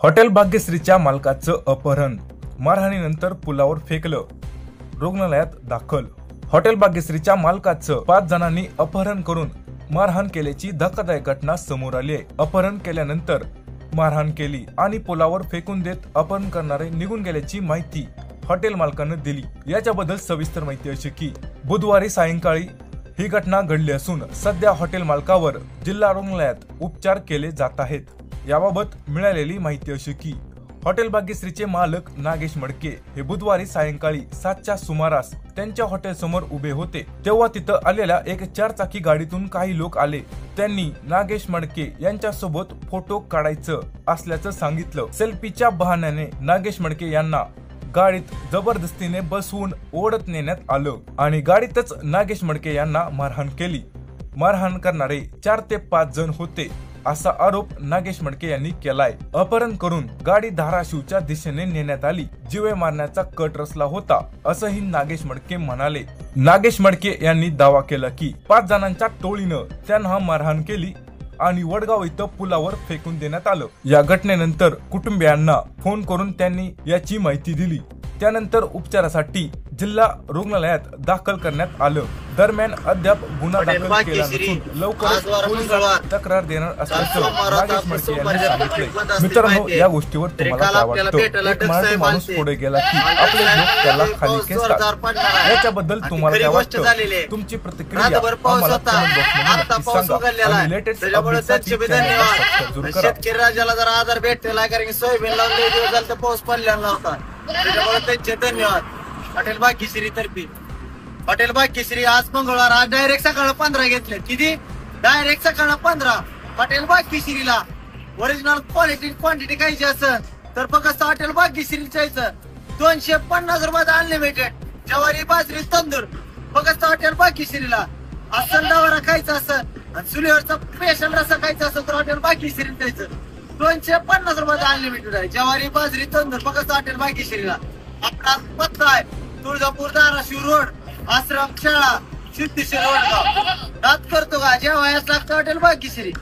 Hotel भाग्यश्रीच्या मालकाचं अपहरण, मारहाणीनंतर पुलावर फेकलं, रुग्णालयात दाखल। हॉटेल भाग्यश्रीच्या मालकाचं 5 जणांनी अपहरण करून मारहाण केल्याची धक्कादायक घटना समोर आली आहे। अपहरण केल्यानंतर मारहाण केली आणि पुलावर फेकून देत अपहरण करणारे निघून गेल्याची माहिती हॉटेल मालकानं दिली। याच्याबद्दल सविस्तर माहिती अशी की बुधवारी सायंकाळी ही घटना घडली असून सध्या हॉटेल मालकावर जिल्हा रुग्णालयात उपचार केले जात आहेत। याबाबत मिळालेली माहिती अशी की हॉटेल भाग्यश्रीचे मालक नागेश मडके हे बुधवारी सायंकाळी 7च्या सुमारास त्यांच्या हॉटेल समोर उभे होते, तेव्हा तिथं आलेल्या एक 4-चाकी गाडीतून काही लोक आले। त्यांनी नागेश मडके यांच्या सोबत फोटो काढायचं असल्याचं सांगितलं। सेल्फीच्या बहाण्याने नागेश मडके यांना गाडीत जबरदस्तीने बसवून ओढत नेण्यात आलं आणि गाडीतच नागेश मडके यांना मारहाण केली। मारहाण करणारे 4 ते 5 जण होते असा आरोप नागेश मडके यांनी केलाय। अपहरण करून गाडी धाराशिवच्या दिशेने नेण्यात आली। जीवे मारण्याचा कट रचला होता असंही नागेश मडके म्हणाले। नागेश मडके यांनी दावा केला की 5 जणांच्या टोळीनं त्यांना मारहाण केली आणि वडगाव इथं पुलावर फेकून देण्यात आलं। या घटनेनंतर कुटुंबियांना फोन करून त्यांनी याची माहिती दिली। त्यानंतर उपचारासाठी जिल्हा रुग्णालयात दाखल करण्यात आलं। दरम्यान अद्याप गुन्हा दाखल केला नसून लवकरच पोलिसांना तक्रार देणार असल्याचं नागेश मडके यांनी सांगितलंय। मित्रांनो, या गोष्टीवर तुम्हाला काय वाटतं? एक मराठी माणूस पुढे गेला की आपले लोक त्याला खाली खेचतात, याच्याबद्दल तुम्हाला काय वाटतं? तुमची प्रतिक्रिया आम्हाला कमेंट बॉक्समध्ये सांगा आणि लेटेस्ट अपडेट्ससाठी चॅनलला सबस्क्राइब करा। शेतकरी राजाला जरा आधार भेटला, कारण की सोयाबीन लावले दिवस झाले तर पाऊस पडलेला नव्हता, त्याच्यामुळे त्यांचे धन्यवाद हॉटेल भाग्यश्री तर्फे। हॉटेल भाग्यश्री आज मंगळवार, आज डायरेक्ट सकाळ 15 घेतले। किती? डायरेक्ट सकाळ 15। हॉटेल भाग्यश्रीला ओरिजिनल क्वालिटी क्वांटिटी खायची असेल तर फक्त हॉटेल भाग्यश्रीच यायचं। 250 रुपयात अनलिमिटेड ज्वारी बाजरी तंदूर फक्त हॉटेल भाग्यश्रीला। असं डावरा खायचा असेल आणि चुलीवरचा स्पेशल रसा खायचा असेल तर हॉटेल भाग्यश्री जायचं। 250 रुपयात अनलिमिटेड आहे ज्वारी बाजरी तंदूर फक्त हॉटेल भाग्यश्रीला। आपला पत्ता आहे तुळजापूर धाराशिव रोड, आश्रम शाळा, सिद्धेश्वर वडगाव। दात करतो का जेव्हा लागतं हॉटेल भाग्यश्री।